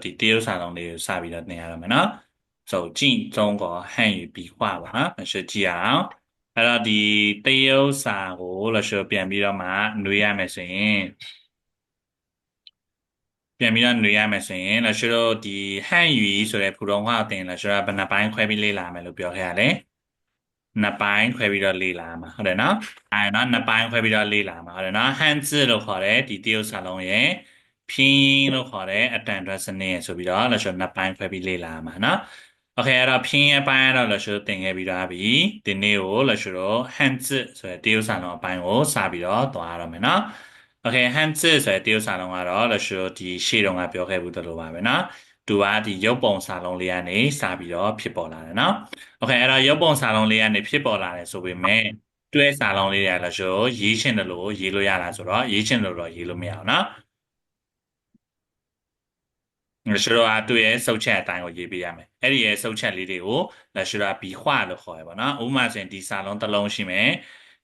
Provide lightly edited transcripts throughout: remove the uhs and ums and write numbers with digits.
ဒီတရုတ်စာလုံးလေးကိုစပြီးတော့သင်ရတော့မယ်နော်ဆိုကျင့်သုံး个汉语笔画ပါနော်လက်ရှိကြည့်အောင်အဲ့တော့ဒီတရုတ်စာကိုလက်ရှိပြန်ပြီးတော့မှနှွေးရမယ်ဆိုရင်ပြန်ပြီးတော့နှွေးရမယ်ဆိုရင်လက်ရှိတို့ဒီဟန်ယူဆိုတဲ့普通话ကိုသင်လက်ရှိတော့ဘယ်နှပိုင်းခွဲပြီးလေ့လာမယ်လို့ပြောခဲ့ရလဲနှစ်ပိုင်းခွဲပြီးတော့လေ့လာမှာဟုတ်တယ်နော်အဲ့နော်နှစ်ပိုင်းခွဲပြီးတော့လေ့လာမှာဟုတ်တယ်နော်ဟန်字လို့ခေါ်တဲ့ဒီတရုတ်စာလုံးရဲ့拼音လို့ခေါ်တဲ့အတန်အတွက်စနစ်ဆိုပြီးတော့လက်ရှိနှစ်ပိုင်းခွဲပြီးလေ့လာမှာနော်โอเคအဲ့တော့拼音အပိုင်းကတော့လက်ရှိသင်ခဲ့ပြီးသားပြီဒီနေ့ကိုလက်ရှိတော့ဟန်字ဆိုတဲ့တရုတ်စာလုံးအပိုင်းကိုစပြီးတော့သွားရတော့မယ်နော်โอเคဟန်字ဆိုတဲ့တရုတ်စာလုံးကတော့လက်ရှိဒီရှေ့တုန်းကပြောခဲ့ဘူးသလိုပါပဲနော်သူကဒီရုပ်ပုံစာလုံးလေးကနေစပြီးတော့ဖြစ်ပေါ်လာတယ်နော်โอเคအဲ့တော့ရုပ်ပုံစာလုံးလေးကနေဖြစ်ပေါ်လာတယ်ဆိုပေမဲ့တွဲစာလုံးလေးတွေကလည်းရှို့ရေးချင်တယ်လို့ရေးလို့ရတာဆိုတော့ရေးချင်လို့တော့ရေးလို့မရအောင်နော်လက်ရှိတော့သူ့ရဲ့စုပ်ချက်အတိုင်းကိုရေးပေးရမယ်အဲ့ဒီရဲ့စုပ်ချက်လေးတွေကိုလက်ရှိတော့ဘီခွလို့ခေါ်ရပါတော့ဥပမာဆိုရင်ဒီစာလုံးတစ်လုံးရှိမယ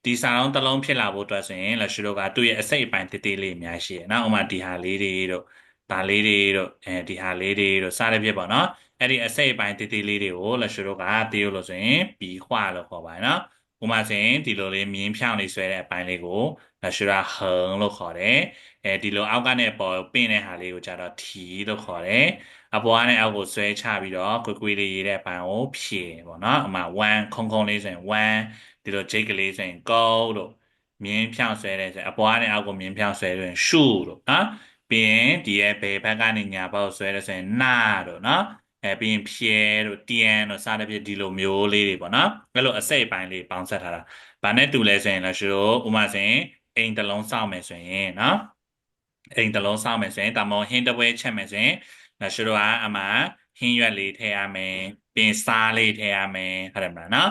်ဒီစာလုံးတစ်လုံးဖြစ်လာဖို့အတွက်ဆိုရင်လက်ရှိတော့ကသူ့ရဲ့အစိတ်အပိုင်းတေးသေးလေးအများရှိရနော်ဥပမာဒီဟာလေးတွေတို့ဒါလေးတွေတို့ဒီဟာလေးတွေတို့စသဖြင့်ပေါ့နော်အဲ့ဒီအစိတ်အပိုင်းတေးသေးလေးတွေကိုလက်ရှိတော့ကတေးလို့ဆိုရင်ဘီခွလို့ခေါ်ပါတယ်နော်ဥပမာဆိုရင်ဒီလိုလေးမြင်းဖြောင်းလေးဆွဲတဲ့အပိုင်းလေးကိုလက်ရှိတော့ဟန်လို့ခေါ်တယ်ဒီလိုအောက်ကနေပေါ်ပင့်တဲ့ဟာလေးကိုကြတော့ထီလို့ခေါ်တယ်အပေါ်ကနေအောက်ကိုဆွဲချပြီးတော့ကွေကွေလေးရေးတဲ့အပိုင်းကိုဖြည့်ပေါ့နော်အမှ1ခုံခုံလေးဆိုရင်1ဒီလိုဂျိတ်ကလေးဆိုရင်goလို့မြင်းဖြောင်းဆွဲတဲ့ဆိုရင်အပေါ်ကနေအောက်ကိုမြင်းဖြောင်းဆွဲလို့ရင်ရှုလို့နော်ပြီးရင်ဒီရဲ့ဘယ်ဘက်ကနေညာဘက်ကိုဆွဲလို့ဆိုရင်နာလို့နော်ပြီးရင်ဖြဲတို့တန်တို့စသဖြင့်ဒီလိုမျိုးလေးတွေပေါ့နော်အဲ့လိုအစိတ်အပိုင်းလေးပေါင်းဆက်ထားတာဘာနဲ့တူလဲဆိုရင်လည်းရှို့ဥပမာဆိုရင်အိမ်တစ်လုံးစောင့်မယ်ဆိုရင်နော်အိမ်တစ်လုံးစောင့်မယ်ဆိုရင်ဒါမှမဟုတ်ဟင်းတစ်ပွဲချက်မယ်ဆိုရင်လက်ရှိတော့အမှဟင်းရွက်လေးထည့်ရမယ်ပြီးစားလေးထည့်ရမယ်ဟုတ်တယ်မလားနော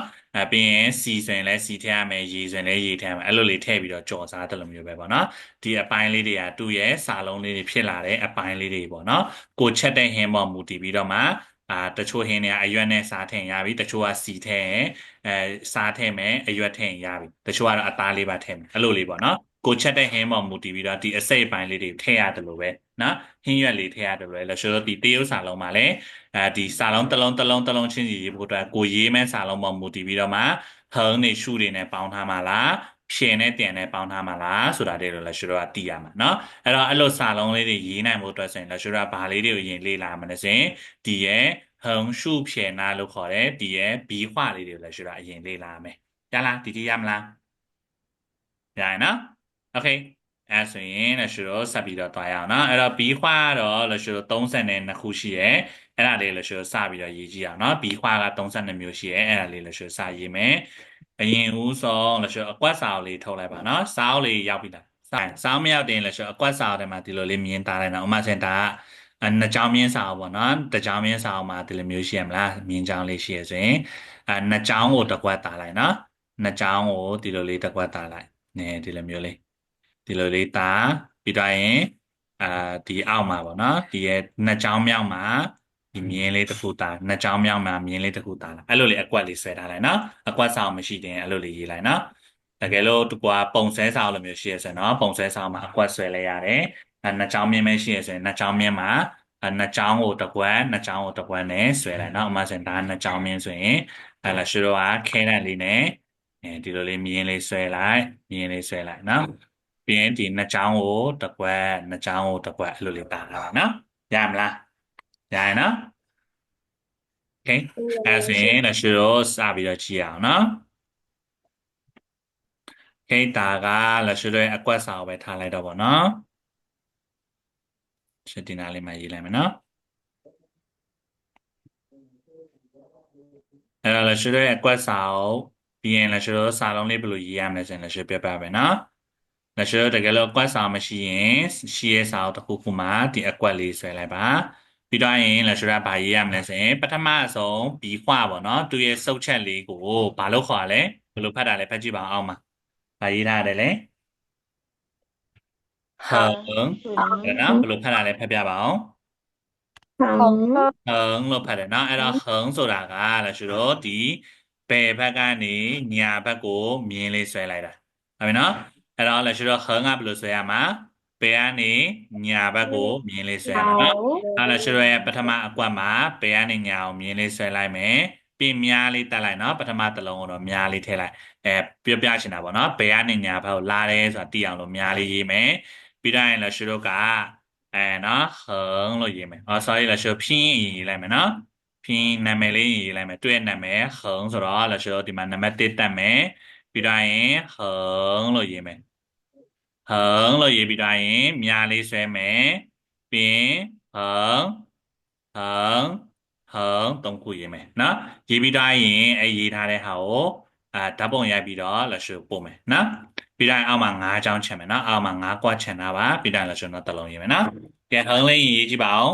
်ပြီးရင်စီဆိုရင်လည်းစီထည့်ရမယ်ရေဆိုရင်လည်းရေထည့်ရမယ်အဲ့လိုလေးထည့်ပြီးတော့ကြော်စားတယ်လို့မျိုးပဲပေါ့နော်ဒီအပိုင်းလေးတွေကသူ့ရဲ့စာလုံးလေးတွေဖြစ်လာတဲ့အပိုင်းလေးတွေပေါ့နော်ကိုချက်တဲ့ဟင်းပေါ်မူတည်ပြီးတော့မှတချို့ဟင်းတွေကအရွက်နဲ့စားထည့်ရပြီတချို့ကစီထည့်စားထည့်မယ်အရွက်ထည့်ရပြီတချို့ကတော့အသားလေးပါထည့်မယ်အဲ့လိုလေးပေါ့နော်ကိုချက်တဲ့ဟင်းပေါ်မူတည်ပြီးတော့ဒီအစိတ်အပိုင်းလေးတွေထည့်ရတယ်လို့ပဲနော်ဟင်းရွက်လေးထည့်ရတယ်လို့လည်းဆိုတော့ဒီတရုတ်စာလုံးမှာလည်းဒီစာလုံးတစ်လုံးချင်းစီရေးဖို့အတွက်ကိုရေးမဲ့စာလုံးပေါ်မူတည်ပြီးတော့မှဟန်နေရှုတွေနဲ့ပေါင်းထားမှာလားဖြေနဲ့တင်နဲ့ပေါင်းထားမှာလားဆိုတာတွေတော့လည်းရှိတော့သိရမှာเนาะအဲ့တော့အဲ့လိုစာလုံးလေးတွေရေးနိုင်ဖို့အတွက်ဆိုရင်လည်းရှိတော့ဘာလေးတွေကိုရင်လေ့လာမှာလဲဆိုရင်ဒီရဲ့ဟန်ရှုဖြေနာလို့ခေါ်တယ်ဒီရဲ့ဘီခွလေးတွေကိုလည်းရှိတော့အရင်လေ့လာမယ်ရလားဒီရမလားရရင်နော်โอเคအဲဆိုရင်လည်းရှိတော့ဆက်ပြီးတော့တွားရအောင်နော်အဲ့တော့ဘီခွတော့လည်းရှိတော့32ခုရှိရဲအဲ့ဒါလေးလည်းရှိတော့စပြီးတော့ရေးကြည့်အောင်နော်ဘီခွက32မျိုးရှိရဲအဲ့ဒါလေးလည်းရှိတော့စရေးမယ်အရင်ဦးဆုံးလည်းရှိတော့အကွက်စာအုပ်လေးထုတ်လိုက်ပါနော်စာအုပ်လေးရောက်ပြီလားစာအုပ်မရောက်တင်လည်းရှိတော့အကွက်စာအုပ်ထဲမှာဒီလိုလေးမြင်ထားလိုက်နော်ဥမာစင်ဒါကနှစ်ကြောင်းမြင်းစာအုပ်ပေါ့နော်တစ်ကြောင်းမြင်းစာအုပ်မှာဒီလိုမျိုးရှိရမလားမြင်းကြောင်းလေးရှိရဆိုရင်နှစ်ကြောင်းကိုတစ်ကွက်တာလိုက်နော်နှစ်ကြောင်းကိုဒီလိုလေးတစ်ကွက်တာလိုက်နဲဒီလိုမျိုးလေးဒီလိုလေးတာပြီးတော့ရင်ဒီအောက်မှာပေါ့နော်ဒီရဲ့နှစ်ကြောင်းမြောက်မှာဒီမြင်းလေးတစ်ခုတာနှစ်ကြောင်းမြောက်မှာမြင်းလေးတစ်ခုတာလာအဲ့လိုလေးအကွက်လေးဆွဲထားလိုက်နော်အကွက်ဆောင်မရှိတင်အဲ့လိုလေးရေးလိုက်နော်တကယ်လို့သူကပုံဆွဲဆောင်လိုမျိုးရှိရဆိုရင်တော့ပုံဆွဲဆောင်မှာအကွက်ဆွဲလိုက်ရတယ်နှစ်ကြောင်းမြင်းပဲရှိရဆိုရင်နှစ်ကြောင်းမြင်းမှာနှစ်ကြောင်းကိုတစ်ကွက်နှစ်ကြောင်းကိုတစ်ကွက်နဲ့ဆွဲလိုက်နော်ဥပမာဆိုရင်ဒါနှစ်ကြောင်းမြင်းဆိုရင်အဲ့လာရှိတော့ခဲတန်လေးနဲ့ဒီလိုလေးမြင်းလေးဆွဲလိုက်မြင်းလေးဆွဲလိုက်နော်ပြီးရင်ဒီနှစ်ချောင်းကိုတစ်ကွက်နှစ်ချောင်းကိုတစ်ကွက်အဲ့လိုလေးတာတာပါနော်ရမလားရရင်နော်โอเคအဲ့ဆိုရင်လက်ရှိတော့စပြီးတော့ကြည့်အောင်နော်โอเคဒါကလက်ရှိတော့အကွက်စာကိုပဲထားလိုက်တော့ဗောနော်ရှင်းတင်နာလေးမှရေးလိုက်မယ်နော်အဲ့တော့လက်ရှိတော့အကွက်စာကိုပြီးရင်လက်ရှိတော့စာလုံးလေးဘယ်လိုရေးရမလဲဆိုရင်လက်ရှိပြပြမယ်နော်လက်ရှိတကယ်လို့အကွက်စာမရှိရင်ရှိရဲ့စာအုပ်တစ်ခုခုမှာဒီအကွက်လေးဆွဲလိုက်ပါပြီးတော့ရင်လက်ရှိကဘာရေးရမလဲဆိုရင်ပထမအဆုံးဘီခွပေါ့နော်သူရဲ့စုပ်ချက်လေးကိုဘာလို့ခေါ်ရလဲဘယ်လိုဖတ်တာလဲဖတ်ကြည့်ပါအောင်မှာဘာရေးထားတယ်လဲဟန်နော်ဘယ်လိုဖတ်တာလဲဖတ်ပြပါအောင်好ဟန်လို့ဖတ်တယ်နော်အဲ့တော့ဟန်ဆိုတာကလက်ရှိတော့ဒီဘယ်ဘက်ကနေညာဘက်ကိုမြင်းလေးဆွဲလိုက်တာဟုတ်ပြီနော်အဲ့တော့လက်ရှိတော့ဟန်ကဘယ်လိုဆွဲရမှာ ပေကနေညာဘက်ကိုမြင်လေးဆွဲမယ်နော်အဲ့ဒါရှိတော့ရဲ့ပထမအကွက်မှာပေကနေညာကိုမြင်လေးဆွဲလိုက်မယ်ပြီးမြားလေးတက်လိုက်နော်ပထမတစ်လုံးကိုတော့မြားလေးထည့်လိုက်ပြောပြချင်တာပေါ့နော်ပေကနေညာဘက်ကိုလာတယ်ဆိုတာသိအောင်လို့မြားလေးရေးမယ်ပြီးတော့ရင်လည်းရှိတော့ကနော်ဟန်လို့ရေးမယ်sorry လည်းရှိတော့ဖြင်းရေးလိုက်မယ်နော်ဖြင်းနာမည်လေးရေးလိုက်မယ်တွေ့နာမည်ဟန်ဆိုတော့လည်းရှိတော့ဒီမှာနံပါတ်1တက်မယ်ပြီးတော့ရင်ဟန်လို့ရေးမယ်ဟန်လို့ရေးပြီးတော့ရင်မြားလေးဆွဲမယ်ပြီးရင်ဟန်ဟန်ဟန်သုံးခုရေးမယ်နော်ရေးပြီးတော့ရင်ရေးထားတဲ့ဟာကိုဓာတ်ပုံရိုက်ပြီးတော့လက်ရှိပို့မယ်နော်ပြီးတော့အောက်မှာ9ချောင်းချင်မယ်နော်အောက်မှာ9ကွက်ချင်တာပါပြီးတော့လက်ရှိတော့တစ်လုံးရေးမယ်နော်ကဲဟန်လေးရေးကြည့်ပါအောင်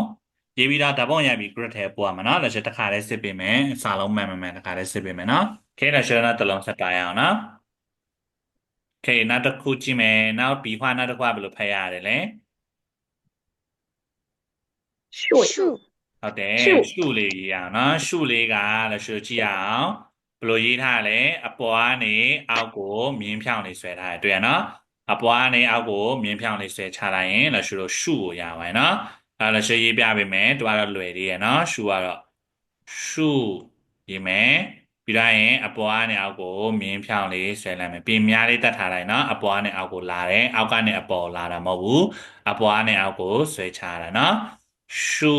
ရေးပြီးတော့ဓာတ်ပုံရိုက်ပြီး grid ထဲပို့ရမှာနော်လက်ရှိတစ်ခါတည်းစစ်ပေးမယ်စာလုံးမှန်မှန်တစ်ခါတည်းစစ်ပေးမယ်နော်ကဲလက်ရှိတော့တစ်လုံးဆက်ပြရအောင်နော်โอเคနောက်တစ်ခုကြည့်မယ်နောက်ပြီးခွာနောက်တစ်ခွာဘယ်လိုဖတ်ရတယ်လဲ树ဟုတ်တယ်ရှုလေးရေးအောင်နော်ရှုလေးကလည်းရှုကြည့်အောင်ဘယ်လိုရေးထားလဲအပေါ်ကနေအောက်ကိုမြင်းဖြောင်းလေးဆွဲထားတယ်တွေ့ရနော်အပေါ်ကနေအောက်ကိုမြင်းဖြောင်းလေးဆွဲချလိုက်ရင်လည်းရှုလို့ရှုကိုရပါတယ်နော်အဲလည်းရှုရေးပြပေးမယ်သူကတော့လွယ်သေးရနော်ရှုကတော့ရှုရေးမယ်ပြီးတော့ရင်အပေါ်ကနေအောက်ကိုမြင်းဖြောင်းလေးဆွဲလိုက်မယ်ပြင်များလေးတတ်ထားလိုက်နော်အပေါ်ကနေအောက်ကိုလာတယ်အောက်ကနေအပေါ်လာတာမဟုတ်ဘူးအပေါ်ကနေအောက်ကိုဆွဲချတာနော်ရှု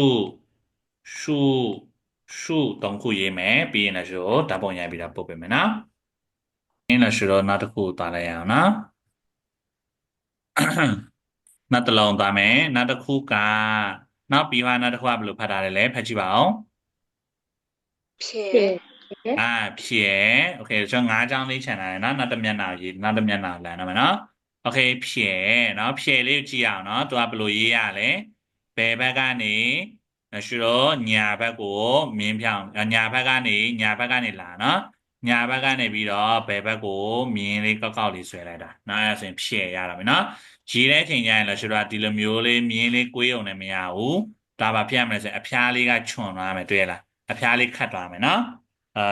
ရှုရှုသုံးခုရေးမယ်ပြီးရင်လည်းရှုဓာတ်ပုံရိုက်ပြီးတော့ပို့ပေးမယ်နော်အင်းလည်းရှုတော့နောက်တစ်ခုသွားလိုက်ရအောင်နော်နောက်တစ်လုံးသွားမယ်နောက်တစ်ခုကနောက်ပြီးတော့နောက်တစ်ခုကဘယ်လိုဖတ်ထားလဲလဲဖတ်ကြည့်ပါဦး撇ဖြေโอเคကျွန်တော်9ချောင်းလေးခြံထားတယ်နော်နောက်တစ်မျက်နှာရေးနောက်တစ်မျက်နှာလမ်းတော့မယ်နော်โอเคဖြေနော်ဖြေလေးကိုကြည့်အောင်နော်သူကဘယ်လိုရေးရလဲဘယ်ဘက်ကနေရှုတော့ညာဘက်ကိုမြင်းဖြောင်းညာဘက်ကနေလာနော်ညာဘက်ကနေပြီးတော့ဘယ်ဘက်ကိုမြင်းလေးကောက်ကောက်လေးဆွဲလိုက်တာနော်အဲဒါဆိုရင်ဖြေရတာမယ်နော်ရေးတဲ့ချိန်ကျရင်လည်းရှုတော့ဒီလိုမျိုးလေးမြင်းလေးကွေးအောင်လည်းမရဘူးဒါပါဖြစ်ရမယ်ဆိုရင်အဖျားလေးကချွန်သွားမယ်တွေ့ရလားအဖျားလေးခတ်သွားမယ်နော်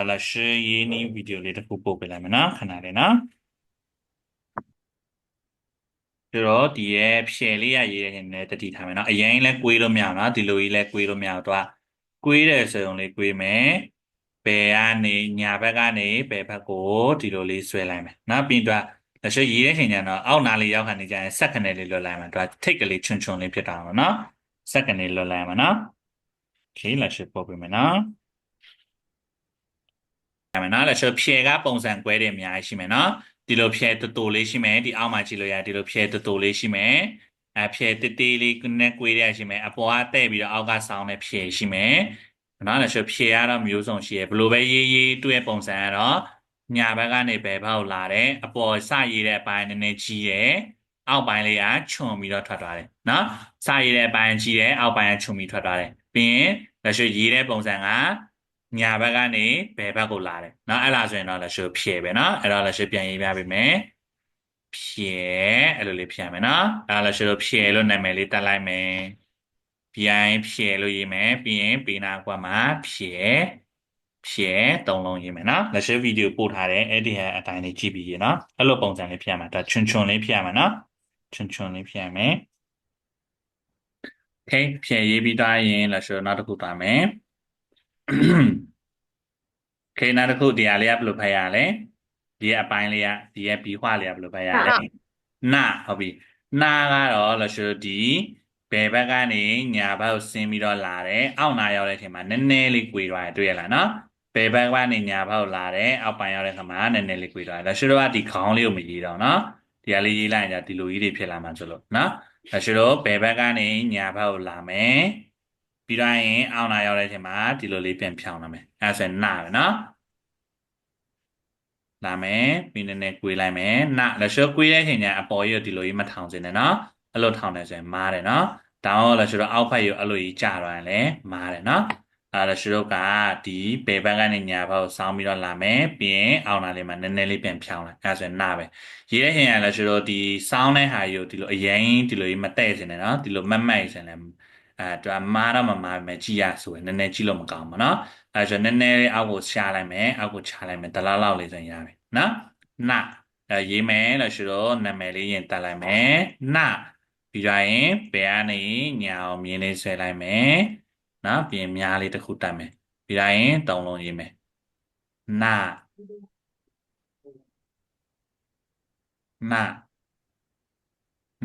လာရှေ့ရင်းနီးဗီဒီယိုလေးတစ်ခုပို့ပေးလိုက်မယ်နော်ခဏလေးနော်ဆိုတော့ဒီရဲ့ဖြည့်လေးရရေးတဲ့နေတတိထားမယ်နော်အရင်လဲကွေးလို့မရအောင်နော်ဒီလိုကြီးလဲကွေးလို့မရအောင်တော့ကွေးတယ်ဆိုရင်လေးကွေးမယ်ဘယ်ကနေညာဘက်ကနေဘယ်ဘက်ကိုဒီလိုလေးဆွဲလိုက်မယ်နော်ပြီးတော့လက်ရှိရေးတဲ့ချိန်ကျတော့အောက်နာလေးရောက်ခါနေကြရင်စက္ကန့်လေးလွတ်လိုက်မယ်တော့ထိတ်ကလေးချွန်ချွန်လေးဖြစ်တာအောင်နော်စက္ကန့်လေးလွတ်လိုက်မယ်နော်โอเคလက်ရှိပို့ပေးမယ်နော်မယ်နော်လက်ရှိဖြေကပုံစံကွဲတယ်အများကြီးရှိမယ်နော်ဒီလိုဖြဲတူတူလေးရှိမယ်ဒီအောက်မှာကြည့်လို့ရတယ်ဒီလိုဖြဲတူတူလေးရှိမယ်ဖြဲတေးတေးလေးနဲ့ကွေးရရှိမယ်အပေါ်ကတဲ့ပြီးတော့အောက်ကဆောင်းနဲ့ဖြဲရှိမယ်နော်လည်းဖြဲရတော့မျိုးစုံရှိရဘယ်လိုပဲရေးတွေ့ပုံစံကတော့ညာဘက်ကနေဘယ်ဘက်ကိုလာတယ်အပေါ်စရေးတဲ့အပိုင်းနည်းနည်းကြီးတယ်အောက်ပိုင်းလေးကခြုံပြီးတော့ထွက်သွားတယ်နော်စရေးတဲ့အပိုင်းကြီးတယ်အောက်ပိုင်းကခြုံပြီးထွက်သွားတယ်ပြီးရင်လည်းရေးတဲ့ပုံစံကညာဘက်ကနေဘယ်ဘက်ကိုလာတယ်เนาะအဲ့လားဆိုရင်တော့လက်ရှိဖြည့်ပဲเนาะအဲ့တော့လက်ရှိပြန်ရေးပြပေးမယ်ဖြည့်အဲ့လိုလေးဖြည့်မယ်เนาะအဲ့လက်ရှိဖြည့်လို့နာမည်လေးတက်လိုက်မယ်ပြန်ဖြည့်လို့ရေးမယ်ပြီးရင်ပေးနာကွက်မှာဖြည့်သုံးလုံးရေးမယ်เนาะလက်ရှိဗီဒီယိုပို့ထားတယ်အဲ့ဒီဟာအတိုင်းလေးကြည့်ပြီးရေเนาะအဲ့လိုပုံစံလေးဖြည့်ရမှာဒါချွန်ချွန်လေးဖြည့်ရမှာเนาะချွန်ချွန်လေးဖြည့်ရမယ်โอเคဖြည့်ရေးပြီးသားရင်လက်ရှိနောက်တစ်ခုသွားမယ်ခေနောက်တစ်ခုဒီဟာလေးကဘယ်လိုဖတ်ရလဲဒီရဲ့အပိုင်းလေးကဒီရဲ့ပြီးခွလေးကဘယ်လိုဖတ်ရလဲနာဟုတ်ပြီနာကတော့လို့ရှိဒီဘယ်ဘက်ကနေညာဘက်ကိုဆင်းပြီးတော့လာတယ်အောက်နာရောက်တဲ့အချိန်မှာနည်းနည်းလေး꿰သွားတယ်တွေ့ရလားနော်ဘယ်ဘက်ကနေညာဘက်ကိုလာတယ်အောက်ပိုင်းရောက်တဲ့ခါမှာနည်းနည်းလေး꿰သွားတယ်လို့ရှိတော့ဒီခေါင်းလေးကိုမရေးတော့နော်ဒီဟာလေးရေးလိုက်ရင်ဒီလိုကြီးတွေဖြစ်လာမှာဆိုလို့နော်လို့ရှိတော့ဘယ်ဘက်ကနေညာဘက်ကိုလာမယ်ပြီးတော့ရင်အောက်နာရောက်တဲ့အချိန်မှာဒီလိုလေးပြန်ဖြောင်းလာမယ်အဲဒါဆိုရင်နာပဲနော်လာမယ်ပြီးနည်းနည်း꿰လိုက်မယ်နာလက်ရှိ꿰တဲ့အချိန်ကျအပေါ်ကြီးဒီလိုကြီးမထောင်စင်နဲ့နော်အဲ့လိုထောင်နေဆိုရင်မားတယ်နော်တောင်းလက်ရှိတော့အောက်ဖက်ကြီးအဲ့လိုကြီးကျသွားရင်လည်းမားတယ်နော်အဲ့လက်ရှိတော့ကဒီပေဘက်ကနေညာဘက်ကိုစောင်းပြီးတော့လာမယ်ပြီးရင်အောက်နာလေးမှာနည်းနည်းလေးပြန်ဖြောင်းလိုက်အဲ့ဆိုရင်နာပဲရေးတဲ့ချိန်ကလက်ရှိတော့ဒီစောင်းတဲ့ဟာကြီးကိုဒီလိုအရင်ဒီလိုကြီးမတဲ့စင်နဲ့နော်ဒီလိုမတ်မတ်စင်နဲ့သူကမားတော့မမားမယ်ကြည့်ရဆိုရင်နည်းနည်းကြည့်လို့မကောင်းဘူးနော်အဲဆိုနည်းနည်းလေးအောက်ကိုရှားလိုက်မယ်အောက်ကိုချလိုက်မယ်တလားလောက်လေးဆိုရင်ရပြီနော်နရေးမယ်လို့ရှိတော့နာမည်လေးရင်တက်လိုက်မယ်န ပြီးတော့ရင်ဘယ်ကနေညာအောင်မြင်းလေးဆွဲလိုက်မယ်နော်ပြင်မြားလေးတစ်ခုတက်မယ်ပြီးတော့ရင်သုံးလုံးရေးမယ်န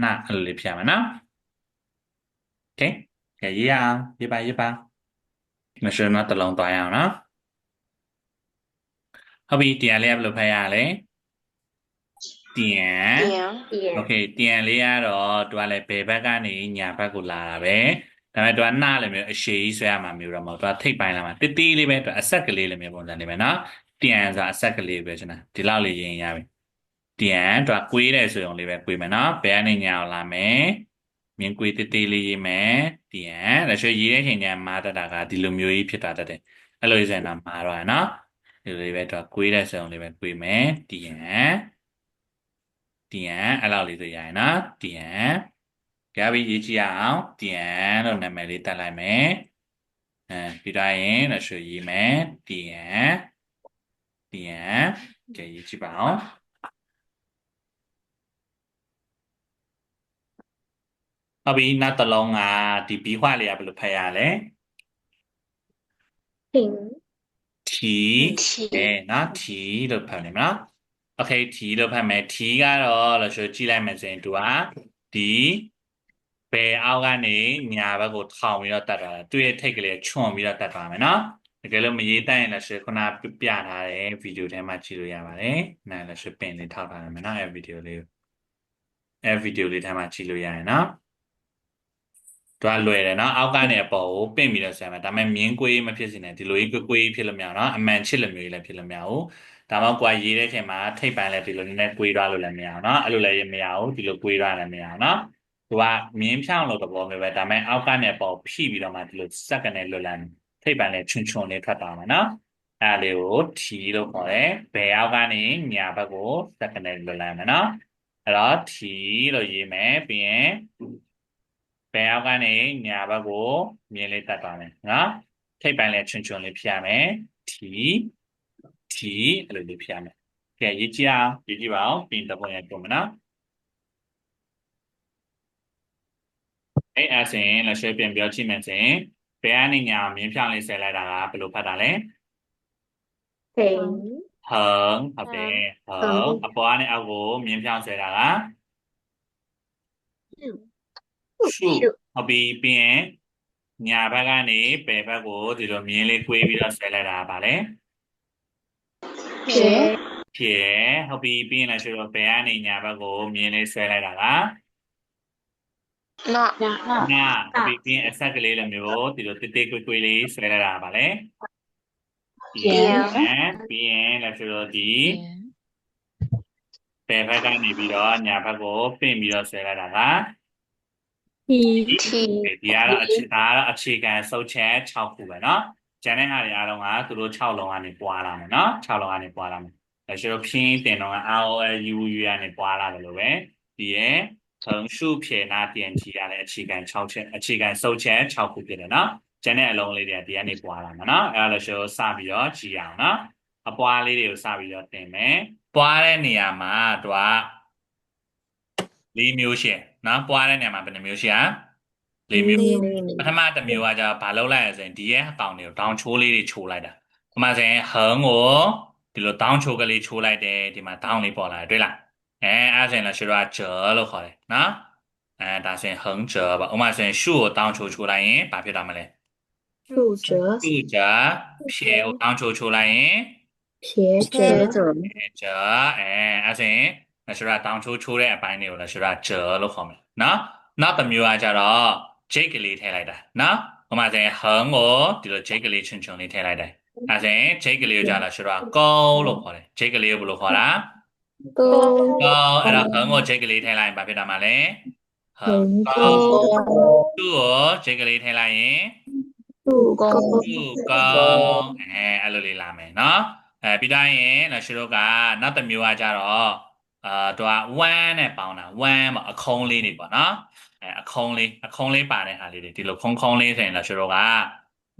ာအဲ့လိုလေးဖြတ်မယ်နော်โอเคကဲရေးအောင်ရေးပါမရှင်းတော့တစ်လုံးသွားရအောင်နော်ဟုတ်ပြီတရားလေးကဘယ်လိုဖတ်ရလဲ点โอเค点လေးကတော့သူကလည်းဘယ်ဘက်ကနေညာဘက်ကိုလာတာပဲဒါပေမဲ့သူကနှလည်းမျိုးအရှိကြီးဆွဲရမှာမျိုးတော့မဟုတ်သူကထိပ်ပိုင်းလာမှာတိတိလေးပဲသူအဆက်ကလေးလည်းမျိုးပုံစံနေမယ်နော်点ဆိုတာအဆက်ကလေးပဲကျွန်တော်ဒီလောက်လေးရင်ရပြီ点သူကကွေးတယ်ဆိုရင်လေးပဲကွေးမယ်နော်ဘယ်ကနေညာအောင်လာမယ်မြင်ကွေးတိတိလေးရေးမယ်点ဒါဆိုရေးတဲ့ချိန်ကျမာတတာကဒီလိုမျိုးကြီးဖြစ်တာတတ်တယ်အဲ့လိုရေးစင်တာမာတော့ရနော်ဒီလိုလေးပဲသူကကွေးတဲ့ဆိုရင်လေးပဲကွေးမယ်点点အဲ့လောက်လေးဆိုရရင်နော်点ကြပြီရေးကြည့်အောင်点လို့နာမည်လေးတက်လိုက်မယ်ပြီးတော့ရင်လည်းဆိုရေးမယ်点ကြည့်ရေးကြည့်ပါအောင်ဟုတ်ပြီနောက်တစ်လုံးကဒီဘီခွလေးကဘယ်လိုဖတ်ရလဲทีနော်ทีလို့ဖတ်နေမလားโอเคทีလို့ဖတ်မယ်ทีကတော့လို့ဆိုကြည့်လိုက်မယ်ဆိုရင်သူကဒီဘယ်အောက်ကနေညာဘက်ကိုထောင်ပြီးတော့တတ်တာသူ့ရဲ့ထိတ်ကလေးချွန်ပြီးတော့တတ်သွားမယ်နော်တကယ်လို့မရေးတတ်ရင်လည်းဆိုခုနပြထားတဲ့ဗီဒီယိုထဲမှာကြည့်လို့ရပါတယ်နားလည်းဆိုပင်လေးထောက်ထားရမယ်နော်အဲဗီဒီယိုလေးထဲမှာကြည့်လို့ရရင်နော်သူကလွယ်တယ်နော်အောက်ကနေအပေါ်ကိုပင့်ပြီးတော့ဆရာမယ်ဒါပေမဲ့မြင်းကွေးမဖြစ်စေနဲ့ဒီလိုကြီးကွေးဖြစ်လို့မရအောင်နော်အမှန်ချစ်လိုမျိုးကြီးလည်းဖြစ်လို့မရဘူးဒါမှမဟုတ်ကွာရေးတဲ့ချိန်မှာထိပ်ပိုင်းလည်းဒီလိုနည်းနည်းကွေးသွားလို့လည်းမရအောင်နော်အဲ့လိုလည်းမရဘူးဒီလိုကွေးသွားလည်းမရအောင်နော်သူကမြင်းဖြောင်းလို့သဘောမျိုးပဲဒါပေမဲ့အောက်ကနေအပေါ်ဖိပြီးတော့မှဒီလိုစက္ကနေလွတ်လပ်ထိပ်ပိုင်းလည်းချွန်ချွန်လေးထွက်သွားမှာနော်အဲ့လေးကိုထီလို့ခေါ်တယ်ဘယ်အောက်ကနေညာဘက်ကိုစက္ကနေလွတ်လပ်မယ်နော်အဲ့တော့ထီလို့ရေးမယ်ပြီးရင်ဘယ်အောက်ကနေညာဘက်ကိုမြင်းလေးတက်သွားမယ်နော်ထိပ်ပိုင်းလည်းချွန်ချွန်လေးဖြတ်မယ်ထီအဲ့လိုလေးဖြတ်မယ်ကဲရေးကြည့်အောင်ရေးကြည့်ပါဦးပြီးတော့ပုံရပုံမနော်အဲ့အစင်လက်ရှိပြန်ပြောကြည့်မယ်ဆိုရင်ဘယ်ကနေညာမြင်းဖြောင်းလေးဆဲလိုက်တာကဘယ်လိုဖတ်တာလဲဟင်ဟုတ်တယ်ဟင်အပေါ်ကနေအောက်ကိုမြင်းဖြောင်းဆဲတာကရှုဟုတ်ပြီပြီးရင်ညာဘက်ကနေဘယ်ဘက်ကိုဒီလိုမြင်းလေးကွေးပြီးတော့ဆဲလိုက်တာပါလဲဖြဲဟုတ်ပြီပြီးရင်လည်းဆိုတော့ဘယ်ကနေညာဘက်ကိုမြင်းလေးဆဲလိုက်တာကနာဟုတ်ပြီပြီးရင်အဆက်ကလေးလည်းမျိုးဒီလိုတိတိကွေးကွေးလေးဆဲလိုက်တာပါလဲပြီးရင်လည်းဆိုတော့ဒီဘယ်ဘက်ကနေပြီးတော့ညာဘက်ကိုပင့်ပြီးတော့ဆဲလိုက်တာကဒီကတော့အခြေခံစုပ်ချက်6ခုပဲเนาะကျန်တဲ့ဟာတွေအားလုံးကသူတို့6လုံးကနေပွားလာမယ်เนาะ6လုံးကနေပွားလာမယ်ဒါဆိုတော့ဖြင်းတင်တော့ ROLU ကနေပွားလာတယ်လို့ပဲဒီရဲ့ထုံရှုဖြေနာပြန်ချီရတဲ့အခြေခံ6ချက်အခြေခံစုပ်ချက်6ခုဖြစ်တယ်เนาะကျန်တဲ့အလုံးလေးတွေကဒီကနေပွားလာမှာเนาะအဲ့ဒါလို့ဆိုစပြီးတော့ကြည်အောင်เนาะအပွားလေးတွေကိုစပြီးတော့တင်မယ်ပွားတဲ့နေရာမှာသူက၄မျိုးရှိနော်ပွားတဲ့နေရာမှာဘယ်နှမျိုးရှိ၄မျိုးပထမတစ်မျိုးကကြာဘာလုပ်လိုက်ရဆိုရင်ဒီရဲ့အကောင်တွေကိုတောင်းချိုးလေးတွေချိုးလိုက်တာဥပမာဆိုရင်ဟန်ကိုဒီလိုတောင်းချိုးကလေးချိုးလိုက်တယ်ဒီမှာတောင်းလေးပေါ်လာတယ်တွေ့လားအဲ့ဆိုရင်လည်းရှိတော့ဂျယ်လို့ခေါ်တယ်နော်ဒါဆိုရင်ဟန်ဂျယ်ပါဥပမာဆိုရင်ရှုကိုတောင်းချိုးလိုက်ရင်ဘာဖြစ်သွားမလဲရှုဂျယ်ဖြေကိုတောင်းချိုးလိုက်ရင်ဖြေဂျယ်အဲ့ဆိုရင်လက်ရှိရတောင်ချိုးတဲ့အပိုင်းတွေကိုလက်ရှိရဂျယ်လို့ခေါ်မယ်နော်နောက်တစ်မျိုးကကြတော့ Jake ကလေးထည့်လိုက်တာနော်ဟိုမှာဆိုရင်ဟန်ကိုဒီလို Jake ကလေးချွန်ချွန်လေးထည့်လိုက်တယ်အဲဆိုရင် Jake ကလေးကိုကြလက်ရှိရကောလို့ခေါ်တယ် Jake ကလေးကိုဘယ်လိုခေါ်တာကောအဲ့တော့ဟန်ကို Jake ကလေးထည့်လိုက်ရင်ဘာဖြစ်တာမှာလဲဟန်ကောသူ့ကို Jake ကလေးထည့်လိုက်ရင်သူ့ကောအဲ့လိုလေးလာမယ်နော်ပြီးတိုင်းရင်လက်ရှိတို့ကနောက်တစ်မျိုးကကြတော့သူက1နဲ့ပေါင်းတာ1ပေါ့အခုံးလေးတွေပေါ့နော်အခုံးလေးပါတဲ့ဟာလေးတွေဒီလိုခုံးလေးဆိုရင်လက်ရှိတို့က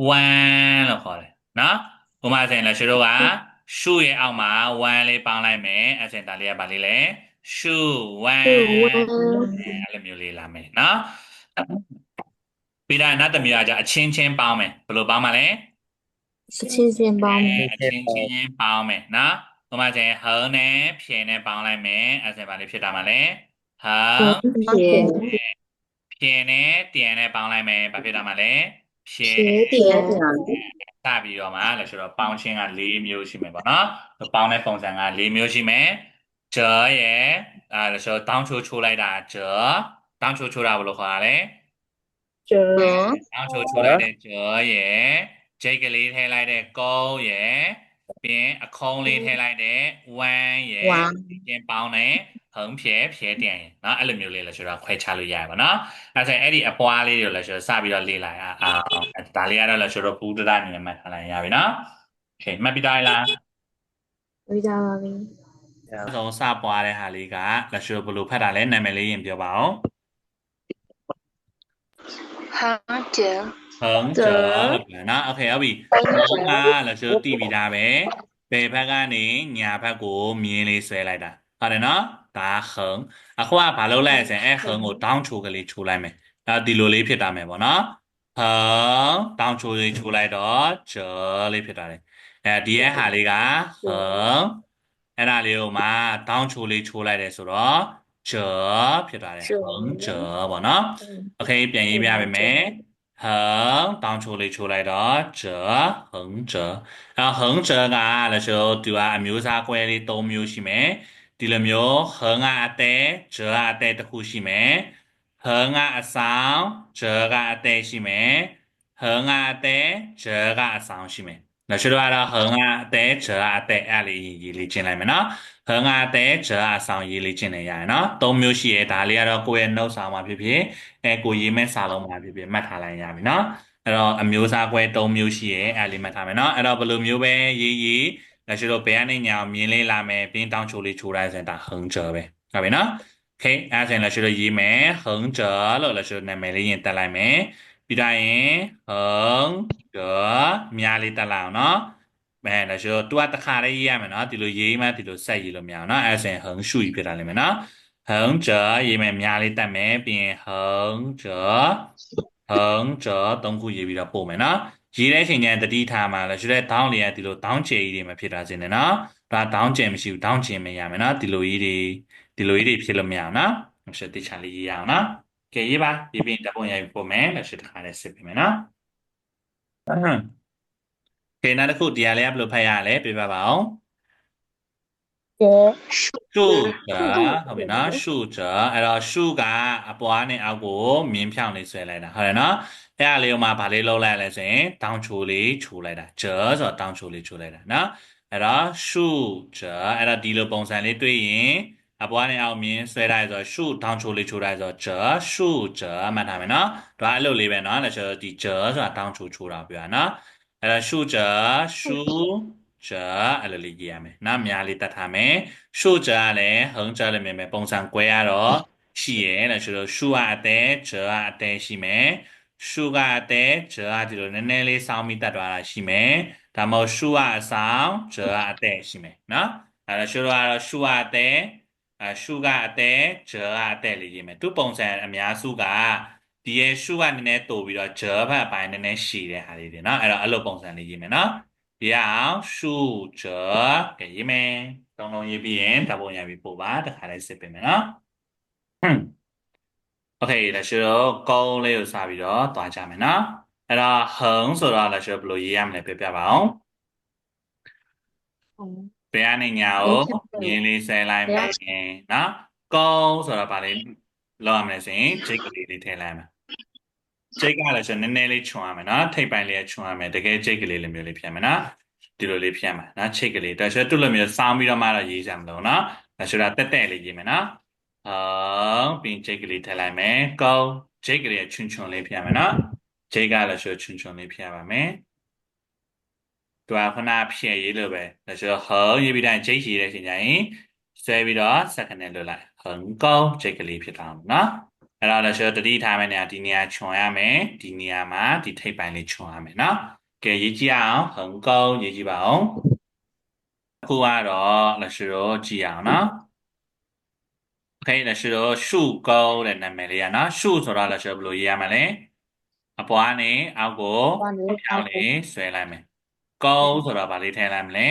1လို့ခေါ်တယ်နော်ဥပမာဆိုရင်လက်ရှိတို့ကရှုရဲ့အောက်မှာ1လေးပေါင်းလိုက်မယ်အဲ့စင်ဒါလေးကပါလေးလဲ ရှုဝမ်း是弯，အဲ့လိုမျိုးလေးလာမယ်နော်ပြီးတော့နောက်တစ်မျိုးကကြအချင်းချင်းပေါင်းမယ်ဘယ်လိုပေါင်းမလဲ是千线包吗？အချင်းချင်းပေါင်းမယ်နော်ဟိုမှာကျရင်ဟင်းနဲ့ဖြေနဲ့ပေါင်းလိုက်မယ်အဲ့ဒါဆိုရင်ဘာလေးဖြစ်တာမလဲဟ横င်း撇ဖြေနဲ့点နဲ့ပေါင်းလိုက်မယ်ဘာဖြစ်တာမလဲဖြေ撇点，စပြီးတော့မှလည်းဆိုတော့ပေါင်းခြင်းက၄မျိုးရှိမယ်ပေါ့နော်ပေါင်းတဲ့ပုံစံက၄မျိုးရှိမယ်折ရဲ့အဲ့ဆိုတောင်းချိုးလိုက်တာ折တောင်းချိုးတာဘယ်လိုခေါ်ရလဲ折တောင်းချိုးလိုက်တဲ့折ရဲ့ဂျိတ်ကလေးထည့်လိုက်တဲ့ကုန်းရဲ့ပြီးရင်အခုံးလေးထည့်လိုက်တဲ့ဝမ်းရဲ့弯，ကျင်းပေါင်းတဲ့ဟ ဖြဲ点ရဲ့เนาะအဲ့လိုမျိုးလေးလည်းဆိုတော့ခွဲခြားလို့ရပါเนาะအဲ့ဆိုရင်အဲ့ဒီအပွားလေးတွေလည်းဆိုတော့စပြီးတော့လေ့လာရအောင်ဒါလေးကတော့လည်းဆိုတော့ပူဒရာအနေနဲ့မှတ်ထားလိုက်ရပြီเนาะโอเคမှတ်ပြီးသားလား回答了没？အဆုံးစပွားတဲ့ဟာလေးကလက်ရှိဘယ်လိုဖတ်တာလဲနာမည်လေးရင်ပြောပါအောင်行者ဟန်ဂျာလို့ပြောနော်โอเคဟုတ်ပြီဟန်ကလက်ရှိတီးပြီးသားပဲဘယ်ဘက်ကနေညာဘက်ကိုမြင်းလေးဆွဲလိုက်တာဟုတ်တယ်နော်ဒါဟန်အခုကဘာလုပ်လိုက်ဆိုရင်အဲဟန်ကိုတောင်းချိုကလေးချိုးလိုက်မယ်ဒါဒီလိုလေးဖြစ်တာမယ်ပေါ့နော်ဟန်တောင်းချိုလေးချိုးလိုက်တော့ဂျာလေးဖြစ်တာလေအဲဒီရဲ့ဟာလေးကဟန်အဲ့ဒါလေးကိုမှတောင်းချိုလေးချိုးလိုက်တယ်ဆိုတော့ဂျာဖြစ်တာလေဟန်ဂျာပေါ့နော်โอเคပြန်ရေးပြပေးမယ်横当初你出嚟တော့折橫折然後橫折ကလည်းဆိုသူကအမျိုးအစားကွဲလေး၃မျိုးရှိမယ်ဒီလိုမျိုး橫ကအတဲ折ကအတဲတစ်ခုရှိမယ်橫ကအဆောင်折ကအတဲရှိမယ်橫ကအတဲ折ကအဆောင်ရှိမယ်လည်းဆိုတော့橫ကအတဲ折ကအတဲအဲ့လေးရေးလေးကျင်းလိုက်မယ်နော်橫ကအတဲ折ကအဆောင်ရေးလေးကျင်းနေရရနော်၃မျိုးရှိရဲဒါလေးကတော့ကိုယ့်ရဲ့ note ဆောင်မှာဖြစ်ဖြစ်ကိုရေးမဲ့စာလုံးမှာဖြစ်ဖြစ်မှတ်ထားလိုက်ရပြီနော်အဲ့တော့အမျိုးအစားကွဲ၃မျိုးရှိရဲအဲ့လေးမှတ်ထားမယ်နော်အဲ့တော့ဘယ်လိုမျိုးပဲရေးလက်ရှိတော့ဘယ်ကနေညာမြင်းလေးလာမယ်ပြင်းတောင်းချိုလေးချိုလိုက်ဆိုရင်ဒါဟန်ဂျပဲဟုတ်ပြီနော်โอเคအဲ့ဒါဆိုရင်လက်ရှိတော့ရေးမယ်ဟန်ဂျလို့လက်ရှိတော့နာမည်လေးရင်တက်လိုက်မယ်ပြီးတော့ရင်ဟန်ဂျမြားလေးတက်လိုက်အောင်နော်လက်ရှိတော့သူကတစ်ခါလေးရေးရမယ်နော်ဒီလိုရေးမှဒီလိုဆက်ရေးလို့မရအောင်နော်အဲ့ဒါဆိုရင်ဟန်ရှူဖြစ်တာလိမ့်မယ်နော်ဟန်ဂျရေးမယ်မြားလေးတက်မယ်ပြီးရင်ဟန်ဂျဟန်ဂျသုံးခုရေးပြီးတော့ပို့မယ်နော်ရေးတဲ့အချိန်ကျရင်တတိထားမှာလဲဆိုတော့ဒေါင်းလေးကဒီလိုဒေါင်းကျယ်ကြီးတွေမဖြစ်တာစင်တယ်နော်ဒါဒေါင်းကျယ်မရှိဘူးဒေါင်းကျယ်မရမယ်နော်ဒီလိုကြီးတွေဖြစ်လို့မရအောင်နော်ဆိုတေချာလေးရေးရအောင်နော်ကဲရေးပါရေးပြီးတပုံရိုက်ပို့မယ်လက်ရှိတစ်ခါလေးစစ်ပေးမယ်နော်ကဲနောက်တစ်ခုတရားလေးကဘယ်လိုဖတ်ရလဲပြပါပါအောင်ရှုကဟုတ်ပြီနော်ရှုကြအဲ့တော့ရှုကအပွားနဲ့အောက်ကိုမြင်းဖြောင်းလေးဆွဲလိုက်တာဟုတ်တယ်နော်အဲ့ဒါလေးကိုမှဗာလေးလုံးလိုက်လဲဆိုရင်တောင်းချိုလေးချိုလိုက်တာကြဆိုတော့တောင်းချိုလေးချိုလိုက်တာနော်အဲ့တော့ရှုကြအဲ့တော့ဒီလိုပုံစံလေးတွေ့ရင်အပွားနဲ့အောက်မြင်းဆွဲလိုက်ဆိုတော့ရှုတောင်းချိုလေးချိုလိုက်ဆိုတော့ကြရှုကြမှတ်ထားမယ်နော်ဒါအဲ့လိုလေးပဲနော်လဲဆိုတော့ဒီကြဆိုတာတောင်းချိုချိုတာပြောတာနော်အဲ့တော့ရှုကြရှုကြအဲ့လိုလေးကြည့်ရမယ်နော်များလေးတတ်ထားမယ်ရှုကြလည်းဟန်ကြလည်းမြင်မယ်ပုံစံကွဲရတော့ရှိရဲလဲဆိုတော့ရှုအတဲကြအတဲရှိမယ်ရှုကအတဲကြဒီလိုနည်းနည်းလေးစောင်းပြီးတတ်သွားတာရှိမယ်ဒါမှမဟုတ်ရှုအဆောင်ကြအတဲရှိမယ်နော်အဲ့တော့ရှုကတော့ရှုအတဲရှုကအတဲကြအတဲလေးရေးမယ်သူပုံစံအများစုကဒီရဲ့ရှုကနည်းနည်းတိုးပြီးတော့ဂျဘတ်အပိုင်းနည်းနည်းရှည်တဲ့ဟာလေးတွေเนาะအဲ့တော့အဲ့လိုပုံစံလေးရေးမယ်เนาะဒီအောင်ရှုဂျကဲရေးမယ်တုံးလုံးရေးပြီးရင်ဓာတ်ပုံရိုက်ပြီးပို့ပါတခါလေးစစ်ပေးမယ်เนาะโอเคလက်ရှိတော့ကုန်းလေးကိုစပြီးတော့တွားကြမယ်เนาะအဲ့တော့ဟန်ဆိုတော့လက်ရှိဘယ်လိုရေးရမလဲပြပြပါအောင်ဘယ်ကနေညာကိုမြင်းလေးဆဲလိုက်မယ်เนาะကုန်းဆိုတော့ဗာလေးလောက်ရမယ်ဆိုရင်ဂျိတ်ကလေးလေးထည့်လိုက်မယ်ဂျိတ်ကလည်းဆိုနည်းနည်းလေးခြုံရမယ်နော်ထိပ်ပိုင်းလေးခြုံရမယ်တကယ်ဂျိတ်ကလေးလိုမျိုးလေးဖြတ်မယ်နော်ဒီလိုလေးဖြတ်မယ်နော်ချိတ်ကလေးဒါဆိုတူလိုမျိုးစောင်းပြီးတော့မှတော့ရေးကြမလို့နော်ဒါဆိုတာတက်တက်လေးရေးမယ်နော်ပြီးဂျိတ်ကလေးထည့်လိုက်မယ်ကောင်းဂျိတ်ကလေးချွန်းချွန်းလေးဖြတ်မယ်နော်ဂျိတ်ကလည်းဆိုချွန်းချွန်းလေးဖြတ်ပါမယ်သူကခဏဖြည့်ရေးလို့ပဲဒါဆိုဟောရေးပြီးတိုင်းဂျိတ်ရေးတဲ့အချိန်ကျရင်ဆွဲပြီးတော့စက္ကန့်နဲ့လွတ်လိုက်ဟန်ကောင်းဂျိတ်ကလေးဖြစ်တာနော်အဲ့တော့လည်းဆိုတတိထားမယ်နေရာဒီနေရာခြုံရမယ်ဒီနေရာမှာဒီထိပ်ပိုင်းလေးခြုံရမယ်နော်ကဲရေးကြည့်အောင်ဟန်ကောင်းရေးကြည့်ပါအောင်အခုကတော့လည်းဆိုကြည့်အောင်နော် OK လက်ရှိတော့ရှုကုန်းတဲ့နာမည်လေးကနော်ရှုဆိုတော့လက်ရှိဘယ်လိုရေးရမလဲအပွားနေအောက်ကိုပြောင်းလေးဆွဲလိုက်မယ်ကုန်းဆိုတော့ဗာလေးထည့်လိုက်မလဲ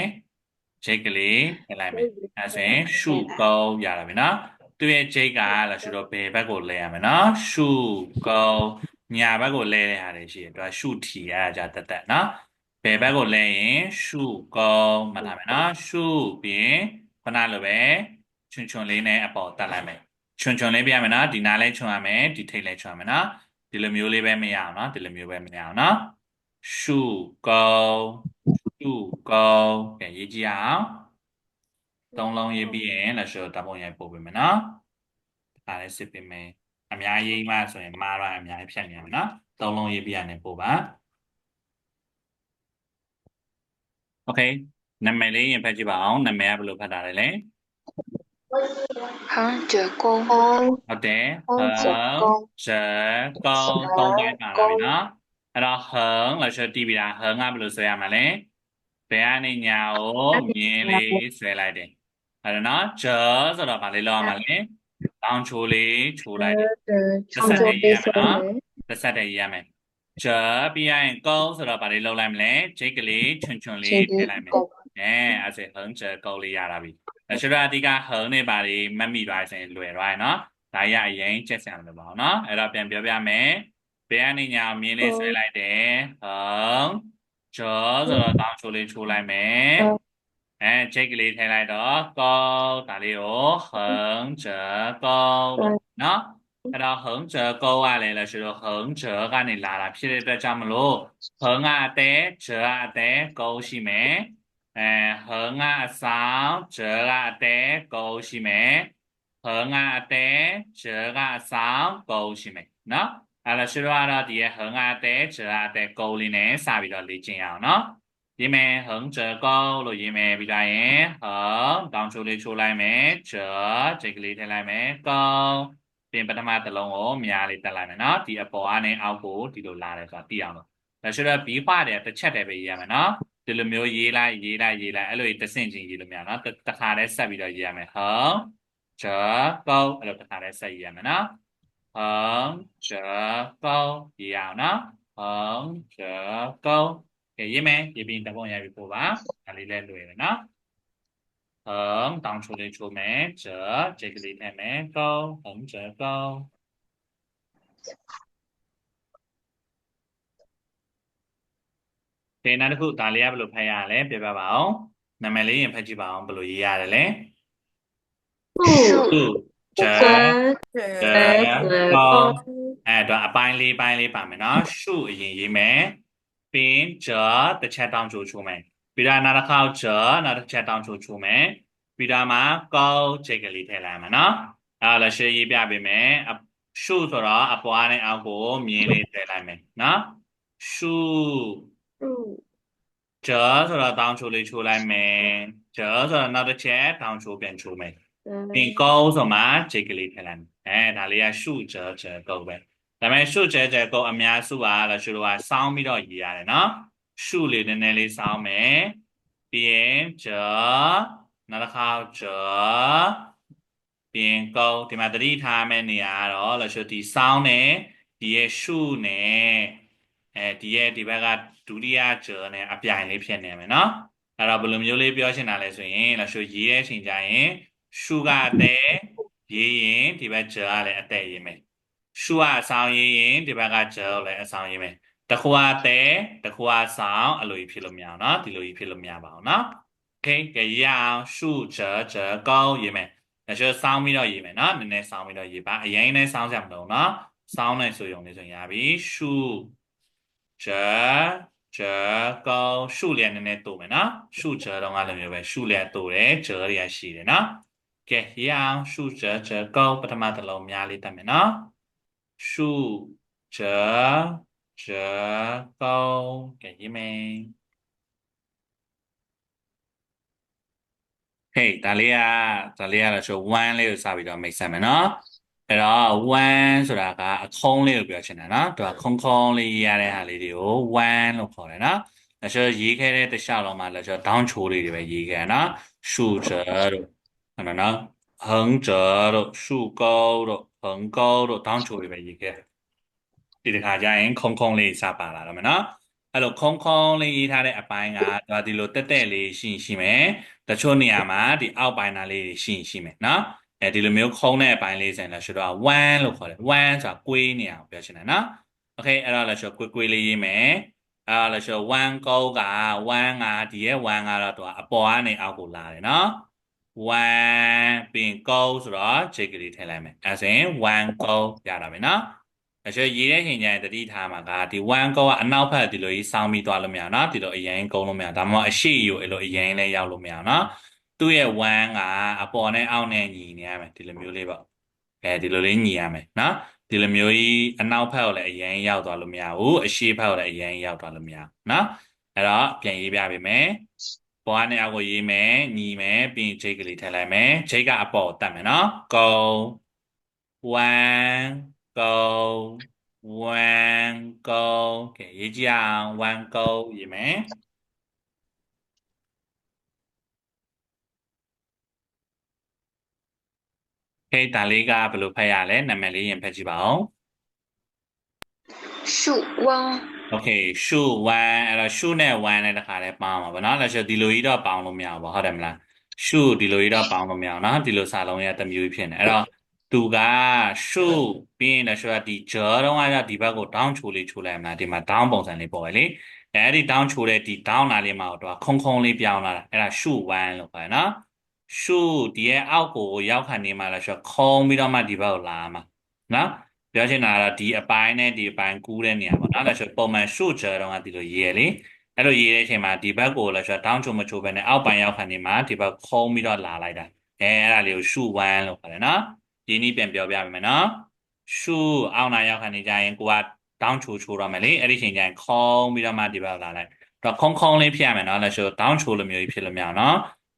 ဂျိတ်ကလေးထည့်လိုက်မယ်အဲဆိုရင်ရှုကုန်းရတာပြီနော်သူရဲ့ဂျိတ်ကလက်ရှိတော့ဘယ်ဘက်ကိုလဲရမယ်နော်ရှုကုန်းညာဘက်ကိုလဲတဲ့ဟာတွေရှိတယ်သူကရှုထီရတာကြတက်နော်ဘယ်ဘက်ကိုလဲရင်ရှုကုန်းမှတ်ထားမယ်နော်ရှုပြီးခုနလိုပဲချွန်ချွန်လေးနဲ့အပေါ်တက်လိုက်မယ်ချွန်ချွန်လေးပြရမယ်နော်ဒီနားလေးချွန်ရမယ်ဒီထိပ်လေးချွန်ရမယ်နော်ဒီလိုမျိုးလေးပဲမရအောင်နော်ဒီလိုမျိုးပဲမရအောင်နော်ရှုကုန်းရှုကုန်းကဲရေးကြည့်အောင်သုံးလုံးရေးပြီးရင်လက်ရှိတပုံရိုက်ပို့ပေးမယ်နော်ဒါလည်းစစ်ပေးမယ်အများကြီးမှဆိုရင်မှားတော့အများကြီးဖြတ်နေရမယ်နော်သုံးလုံးရေးပြီးရတယ်ပို့ပါโอเคနာမည်လေးရင်ဖတ်ကြည့်ပါအောင်နာမည်ကဘယ်လိုဖတ်တာလဲလဲ行者公ဟုတ်တယ်ဟမ်ဂျေကုန်းသုံးပိုင်းပါလာပြီနော်အဲ့တော့ဟမ်လက်ရှိတီးပြီးတာဟမ်ကဘယ်လိုဆွဲရမှာလဲဘယ်ကနေညာကိုမြင်းလေးဆွဲလိုက်တယ်အဲ့တော့နော်ဂျေဆိုတော့ဗာလေးလောက်ရမှာလဲတောင်းချိုးလေးချိုးလိုက်တယ်တစ်ဆက်တည်းရေးရမယ်နော်တစ်ဆက်တည်းရေးရမယ်ဂျေပြီးရင်ကုန်းဆိုတော့ဗာလေးလောက်လိုက်မလဲဂျိတ်ကလေးချွန်ချွန်လေးထည့်လိုက်မယ်အဲ့ဆိုဟမ်ဂျေကုန်းလေးရတာပြီလက်ရှိတော့အဓိကဟမ်နေပါလေးမတ်မိသွားရင်လွယ်သွားရနော်ဒါရအရင်ချက်ဆံလို့ပါအောင်နော်အဲ့တော့ပြန်ပြောပြမယ်ဘယ်ကနေညာမြင်းလေးဆွဲလိုက်တယ်ဟမ်ဂျောဆိုတော့တောင်းချိုးလေးချိုးလိုက်မယ်ချိတ်ကလေးထည့်လိုက်တော့ကောဒါလေးကိုဟမ်ဂျေကောနော်အဲ့တော့ဟမ်ဂျေကောကလည်းလက်ရှိတော့ဟမ်ဂျေကနေလာတာဖြစ်တဲ့အတွက်ကြောင့်မလို့ဟမ်ကအတဲဂျေကအတဲကောရှိမယ်ဟမ်ကအဆောင်ဂျေကအတဲကောရှိမယ်ဟမ်ကအတဲဂျေကအဆောင်ကောရှိမယ်နော်အဲ့တော့ရှိတော့ဒီဟမ်ကအတဲဂျေကအတဲကောလေးနဲ့စပြီးတော့လေ့ကျင့်ရအောင်နော်ရေးမယ်ဟမ်ဂျေကောလို့ရေးမယ်ပြီးတော့ရင်ဟမ်တောင်းချိုးလေးချိုးလိုက်မယ်ဂျေဂျိတ်ကလေးထည့်လိုက်မယ်ကောပြင်ပထမတစ်လုံးကိုများလေးတက်လိုက်မယ်နော်ဒီအပေါ်ကနေအောက်ကိုဒီလိုလာတယ်ဆိုတာသိအောင်လို့ဒါရှိတော့ဘီခွာတယ်တစ်ချက်တည်းပဲရေးရမယ်နော်ဒီလိုမျိုးရေးလိုက်အဲ့လိုတစ်ဆင့်ချင်းရေးလို့မရနော်တခါတည်းဆက်ပြီးတော့ရေးရမယ်ဟမ်ဂျေကောအဲ့လိုတခါတည်းဆက်ရေးရမယ်နော်ဟမ်ဂျေကောရေးရအောင်နော်ဟမ်ဂျေကောကဲရေးမယ်ရေးပြီးတပုံရိုက်ပြီးပို့ပါဒါလေးလည်းလွယ်တယ်နော်တောင်းချိုးလေးချိုးမယ်ဂျေဂျိတ်ကလေးနဲ့မယ်ကောဟမ်ဂျေကောကဲနောက်တစ်ခုဒါလေးကဘယ်လိုဖတ်ရလဲပြပြပါအောင်နာမည်လေးရင်ဖတ်ကြည့်ပါအောင်ဘယ်လိုရေးရတယ်လဲ树ဂျေကောအဲ့တော့အပိုင်းလေးပါမယ်နော်ရှုအရင်ရေးမယ်ပြီးဂျေတစ်ချက်တောင်းချိုးချိုးမယ်ပြီးတော့နောက်တစ်ခေါက်ဂျေနောက်တစ်ချက်တောင်းချိုးချိုးမယ်ပြီးတော့မှကောဂျိတ်ကလေးထည့်လိုက်မယ်နော်အဲ့တော့ရှေ့ရေးပြပေးမယ်ရှုဆိုတော့အပွားနဲ့အောက်ကိုမြင်းလေးထည့်လိုက်မယ်နော်ရှုဂျေဆိုတော့တောင်းချိုးလေးချိုးလိုက်မယ်ဂျေဆိုတော့နောက်တစ်ချက်တောင်းချိုးပြန်ချိုးမယ်ပြီးကောဆိုမှဂျိတ်ကလေးထည့်လိုက်မယ်ဒါလေးကရှုဂျေကောပဲဒါပေမဲ့ရှုဂျေကောအများစုကလည်းရှုတော့စောင်းပြီးတော့ရေးရတယ်နော်ရှုလေးနည်းနည်းလေးစောင်းမယ်ပြီးရင်ဂျေနောက်တစ်ခါဂျေပြီးရင်ကောဒီမှာတတိထားမယ့်နေရာကတော့လည်းရှုဒီစောင်းနဲ့ဒီရဲ့ရှုနဲ့ဒီရဲ့ဒီဘက်ကဒုတိယဂျေနဲ့အပြိုင်လေးဖြစ်နေမယ်နော်အဲ့တော့ဘယ်လိုမျိုးလေးပြောချင်တာလဲဆိုရင်လည်းရှုရေးတဲ့အချိန်ကျရင်ရှုကအသေးရေးရင်ဒီဘက်ဂျေကလည်းအသေးရေးမယ်ရှုကအဆောင်ရေးရင်ဒီဘက်ကဂျေကိုလည်းအဆောင်ရေးမယ်တခုအသေးတခုအဆောင်အလိုကြီးဖြစ်လို့မရအောင်နော်ဒီလိုကြီးဖြစ်လို့မရပါဘူးနော်โอเคကြည့်ရအောင်ရှုဂျေကောင်းရေးမယ်လည်းရှုစောင်းပြီးတော့ရေးမယ်နော်နည်းနည်းစောင်းပြီးတော့ရေးပါအရင်နဲ့စောင်းကြမလို့နော်စောင်းနေဆိုရုံလေးဆိုရင်ရပြီရှုဂျေကောရှုလျက်နည်းနည်းတိုးမယ်နော်ရှုဂျေတော့ကလည်းမျိုးပဲရှုလျက်တိုးတယ်ဂျေတွေကရှိတယ်နော်ကဲရအောင်ရှုဂျေကောပထမတစ်လုံးများလေးတက်မယ်နော်ရှုဂျေကောကဲရေးမယ်ဟေးဒါလေးကတော့ဆို1လေးကိုစပြီးတော့မိတ်ဆက်မယ်နော်အဲ့တော့1ဆိုတာကအခုံးလေးကိုပြောချင်တာနော်သူကခုံးလေးရေးရတဲ့ဟာလေးတွေကို1လို့ခေါ်တယ်နော်ဒါဆိုရေးခဲ့တဲ့တစ်လျှောက်လုံးမှာလည်းဆို down ချိုးလေးတွေပဲရေးခဲ့နော်ရှုဂျေတို့ဟုတ်နော်横折တို့竖钩တို့橫钩တို့တောင်းချိုတွေပဲရေးခဲ့ဒီတစ်ခါကျရင်ခုံခုံလေးစပါလာတော့မယ်နော်အဲ့လိုခုံခုံလေးရေးထားတဲ့အပိုင်းကဒီလိုတက်တက်လေးရှိမယ်တချို့နေရာမှာဒီအောက်ပိုင်းသားလေးရှိမယ်နော်ဒီလိုမျိုးခုံတဲ့အပိုင်းလေးဆိုရင်လည်းရှုတော့1လို့ခေါ်တယ်1ဆိုတာကွေးနေအောင်ပြောချင်တယ်နော်โอเคအဲ့တော့လည်းရှုကွေးလေးရေးမယ်အဲ့တော့လည်းရှု1勾က1ကဒီရဲ့1ကတော့သူကအပေါ်ကနေအောက်ကိုလာတယ်နော်1ပြီး勾ဆိုတော့ခြေကလေးထည့်လိုက်မယ်အဲဆိုရင်1勾ရတာပဲနော်အရှေ့ရေးတဲ့ချိန်ကျရင်တတိထားမှာကဒီ1勾ကအနောက်ဘက်ဒီလိုကြီးစောင်းပြီးသွားလို့မရနော်ဒီလိုအရင်ကုန်းလို့မရဒါမှမဟုတ်အရှိကိုအဲ့လိုအရင်လည်းရောက်လို့မရနော်သူ့ရဲ့1ကအပေါ်နဲ့အောက်နဲ့ညီနေရမယ်ဒီလိုမျိုးလေးပေါ့ဒီလိုလေးညီရမယ်နော်ဒီလိုမျိုးကြီးအနောက်ဘက်ကိုလည်းအရင်ရောက်သွားလို့မရဘူးအရှိဘက်ကိုလည်းအရင်ရောက်သွားလို့မရဘူးနော်အဲ့တော့ပြန်ရေးပြပေးမယ်ပေါ်ကနေအောက်ကိုရေးမယ်ညီမယ်ပြီးရင် J ကလေးထည့်လိုက်မယ် J ကအပေါ်တက်မယ်နော်ကုန်း1ကုန်း1ကုန်းကဲရေးကြည့်အောင်1ကုန်းရေးမယ်ကဲဒါလေးကဘယ်လိုဖတ်ရလဲနာမည်လေးရင်ဖတ်ကြည့်ပါဦး树汪 โอเคရှု1အဲ့တော့ရှုနဲ့1နဲ့တခါလဲပေါင်းပါဗောနော်လက်ရှုဒီလိုကြီးတော့ပေါင်းလို့မရဘူးဗောဟုတ်တယ်မလားရှုဒီလိုကြီးတော့ပေါင်းလို့မရဘူးနော်ဒီလိုစာလုံးရတစ်မျိုးဖြစ်နေအဲ့တော့သူကရှုပြီးရင်လက်ရှုကဒီဂျောတော့ကဒီဘက်ကိုတောင်းချိုလေးချိုလိုက်မလားဒီမှာတောင်းပုံစံလေးပေါ်ရလေအဲ့ဒီတောင်းချိုတဲ့ဒီတောင်းလာလေးမှာတော့ခုံခုံလေးပြောင်းလာတာအဲ့ဒါရှု1လို့ခေါ်ရနော်ရှုဒီရဲ့အောက်ကိုရောက်ခါနေမှာလက်ရှုခုံပြီးတော့မှဒီဘက်ကိုလာမှာနော်ပြောချင်တာကတော့ဒီအပိုင်းနဲ့ဒီအပိုင်းကူးတဲ့နေရာပေါ့နော်ဒါဆိုပုံမှန်ရှုချေတော့ကဒီလိုရေးရလေအဲ့လိုရေးတဲ့အချိန်မှာဒီဘက်ကိုလည်းဆိုတောင်းချုံမချိုးပဲနဲ့အောက်ပိုင်းရောက်ခါနေမှာဒီဘက်ခုံးပြီးတော့လာလိုက်တာအဲ့ဒါလေးကိုရှု1လို့ခေါ်တယ်နော်ဒီနည်းပြန်ပြောပြမယ်နော်ရှုအောက်နာရောက်ခါနေကြရင်ကိုကတောင်းချိုတော့မယ်လေအဲ့ဒီချိန်ကျရင်ခုံးပြီးတော့မှဒီဘက်လာလိုက်တော့ခုံလေးဖြစ်ရမယ်နော်လည်းဆိုတောင်းချိုလိုမျိုးကြီးဖြစ်လို့မရအောင်နော်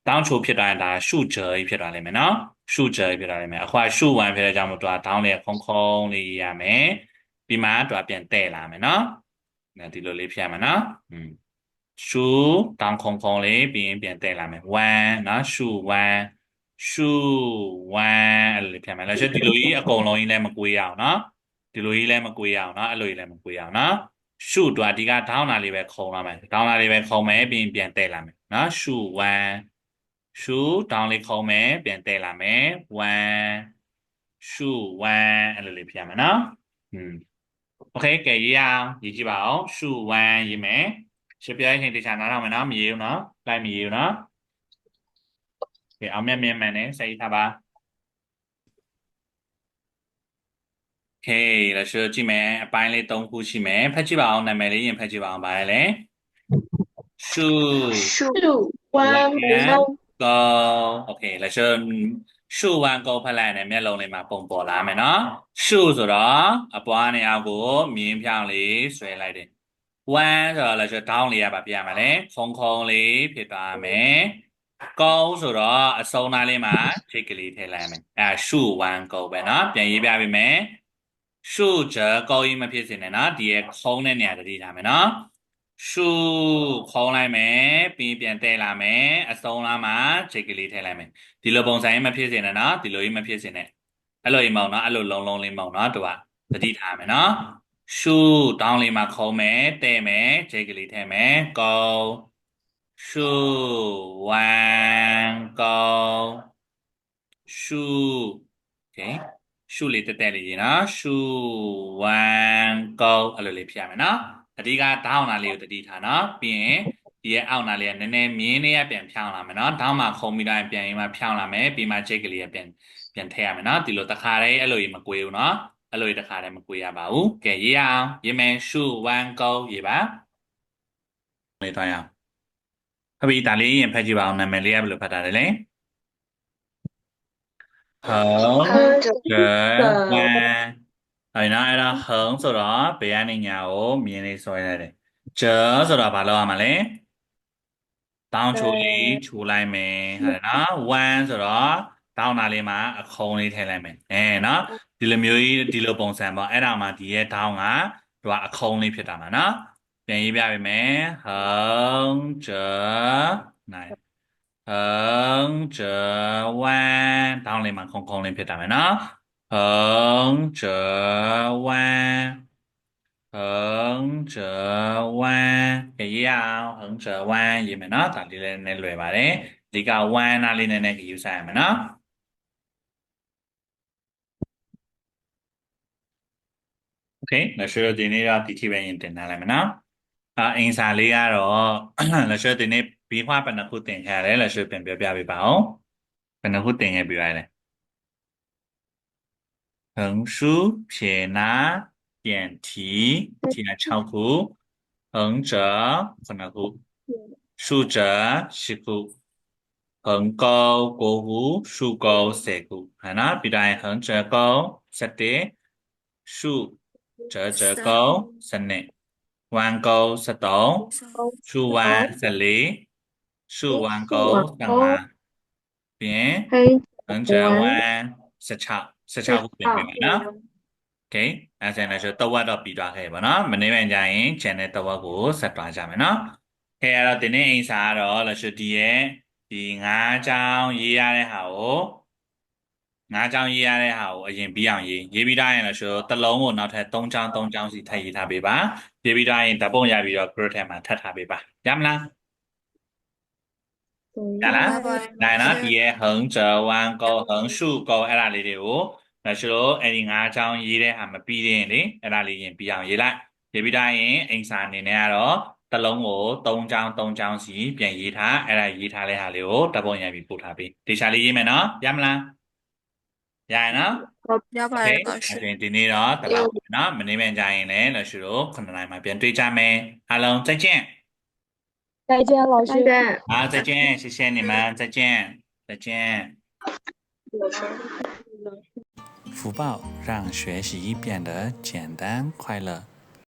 တောင်းချိုဖြစ်သွားရင်ဒါရှုချေကြီးဖြစ်သွားလိမ့်မယ်နော်ရှုချေဖြစ်သွားလိမ့်မယ်အခုကရှု1ဖြစ်တဲ့ကြောင့်မို့သူကတောင်းလေးခုံလေးရမယ်ပြီးမှသူကပြန်တဲ့လာမယ်နော်ဒီလိုလေးဖြစ်ရမယ်နော်ရှုတောင်းခုံလေးပြီးရင်ပြန်တဲ့လာမယ်1နော်ရှု1ရှု1အဲ့လိုလေးဖြစ်မယ်လို့ဆိုဒီလိုကြီးအကုန်လုံးကြီးလည်းမကွေးရအောင်နော်ဒီလိုကြီးလည်းမကွေးရအောင်နော်အဲ့လိုကြီးလည်းမကွေးရအောင်နော်ရှုတော့အဓိကဒေါင်းလာလေးပဲခုံလာမယ်ဒေါင်းလာလေးပဲခုံမယ်ပြီးရင်ပြန်တဲ့လာမယ်နော်ရှု1ရှုတောင်းလေးခုံမယ်ပြန်တဲ့လာမယ်1ရှု1အဲ့လိုလေးဖြစ်ရမယ်နော်โอเคကဲရေးအောင်ရေးကြည့်ပါအောင်ရှု1ရေးမယ်ရှင်းပြရင်တခြားနားထောင်မယ်နော်မရေးဘူးနော်လိုက်မရေးဘူးနော်ကဲအောင်မြတ်မြတ်မှန်နဲ့စိတ်ထားပါโอเคแล้วช่วยကြည့်မယ်အပိုင်းလေး3ခုရှိမယ်ဖတ်ကြည့်ပါအောင်နာမည်လေးရင်ဖတ်ကြည့်ပါအောင်ဗါလဲလေရှု树弯go โอเคแล้วช่วยရှု1 go ဖတ်လိုက်ရင်မျက်လုံးလေးမှာပုံပေါ်လာမယ်နော်ရှုဆိုတော့အပွားနေအောင်ကိုမြင်းဖြောင်းလေးဆွဲလိုက်တယ်1ဆိုတော့လည်းဆိုတောင်းလေးရပါပြရမှာလေခုံလေးဖြစ်သွားမယ်ကောင်းဆိုတော့အစုံသားလေးမှာချိတ်ကလေးထည့်လိုက်မယ်ရှု1ကောပဲเนาะပြန်ရေးပြပေးမယ်ရှုချကောကြီးမဖြစ်စေနဲ့เนาะဒီရဲ့ခုံးတဲ့နေရာတတိထားမယ်เนาะရှုခုံးလိုက်မယ်ပြီးပြန်တဲ့လာမယ်အစုံလားမှာချိတ်ကလေးထည့်လိုက်မယ်ဒီလိုပုံစံကြီးမဖြစ်စေနဲ့เนาะဒီလိုကြီးမဖြစ်စေနဲ့အဲ့လိုကြီးမဟုတ်เนาะအဲ့လိုလုံးလေးမဟုတ်เนาะသူကတတိထားမယ်เนาะရှုတောင်းလေးမှာခုံးမယ်တဲ့မယ်ခြေကလေးထည့်မယ်ကောရှု1ကောရှုโอเคရှုလေးတက်လေးရေနော်ရှု1ကောအဲ့လိုလေးဖြစ်ရမယ်နော်အဓိကတောင်းနာလေးကိုတတိထားနော်ပြီးရင်ဒီရဲ့အောက်နာလေးကနည်းနည်းမြင်းလေးကပြန်ဖြောင်းလာမယ်နော်တောင်းမှာခုံပြီးတိုင်းပြန်ရင်မှဖြောင်းလာမယ်ပြီးမှခြေကလေးကပြန်ထည့်ရမယ်နော်ဒီလိုတစ်ခါတည်းအဲ့လိုကြီးမကွေးဘူးနော်အဲ့လိုတခါတည်းမကွေးရပါဘူးကဲရေးရအောင်ရေးမယ်ရှု1ကောရေးပါလေးတွားရအောင်ဟုတ်ပြီဒါလေးရင်ဖတ်ကြည့်ပါအောင်နာမည်လေးကဘယ်လိုဖတ်တာလဲလေ横折弯အဲ့နော်အဲ့ဒါ横ဆိုတော့ဘေးကနေညာကိုမြင်းလေးဆွဲလိုက်တယ်折ဆိုတော့ဘာလုပ်ရမှာလဲတောင်းချိုလေးချိုလိုက်မယ်ဟုတ်တယ်နော်1ဆိုတော့တောင်းတာလေးမှာအခုံးလေးထည့်လိုက်မယ်နော်ဒီလိုမျိုးကြီးဒီလိုပုံစံပေါ့အဲ့ဒါမှဒီရဲ့တောင်းကသူကအခုံးလေးဖြစ်တာမှာနော်ပြန်ရေးပြပေးမယ်横折နိုင်横折弯တောင်းလေးမှာခုံလေးဖြစ်တာမယ်နော်横折弯横折弯ရေးရအောင်横折弯ရေးမယ်နော်ဒါလေးလည်းနည်းလွယ်ပါတယ်ဒီကဝမ်းနာလေးနည်းနည်းယူဆိုင်ရမယ်နော်โอเคလက်ရှိတော့ဒီနေ့တော့ဒီထိပဲရင်တင်ထားလိုက်မယ်နော်အင်စာလေးကတော့လက်ရှိဒီနေ့ဘီခွားဘယ်နှခုတင်ခဲ့ရလဲလက်ရှိပြန်ပြောပြပေးပါဦးဘယ်နှခုတင်ခဲ့ပြီးရလဲ横书撇捺点题题了6ခု横折9ခု竖折10ခု横勾9ခု竖勾10ခု係နော်ပြီးတိုင်း橫折勾17竖折勾12彎勾13竖彎14竖彎勾15ပြင်橫折彎16ခုပြင်ပြီနော်โอเคအဲ့ဒါနဲ့ဆိုတဝက်တော့ပြီးသွားခဲ့ပါနော်မနေ့ပြန်ကြရင် channel တဝက်ကိုဆက်သွားကြမယ်နော်โอเคအဲ့တော့ဒီနေ့အင်စာကတော့လက်ရှိဒီရဲ့ဒီ9ချောင်းရေးရတဲ့ဟာကို9ချောင်းရေးရတဲ့ဟာကိုအရင်ပြီးအောင်ရေးပြီးသားရင်လို့ဆိုတစ်လုံးကိုနောက်ထပ်3ချောင်း3ချောင်းစီထပ်ရေးထားပေးပါရေးပြီးသားရင်ဓာတ်ပုံရပြီးတော့ group ထဲမှာထပ်ထားပေးပါရမလားရလားနိုင်နော်ဒီရဲ့横折弯勾横竖勾အဲ့ဒါလေးတွေကိုလက်ရှိလို့အဲ့ဒီ9ချောင်းရေးတဲ့ဟာမပြီးသေးရင်လေအဲ့ဒါလေးရင်ပြီးအောင်ရေးလိုက်ရေးပြီးသားရင်အင်စာအနေနဲ့ကတော့တစ်လုံးကို3ချောင်း3ချောင်းစီပြန်ရေးထားအဲ့ဒါရေးထားတဲ့ဟာလေးကိုဓာတ်ပုံရပြီးပို့ထားပေးတေချာလေးရေးမယ်နော်ရမလားရရင်နော်ရပါတယ်老师အဲ့ဒီနေ့တော့တလောက်ပဲနော်မနေ့မှကြာရင်လည်းလက်ရှိလို့9နိုင်မှာပြန်တွေ့ကြမယ်အားလုံး再见再见老师好再见谢谢你们再见再见福报让学习变得简单快乐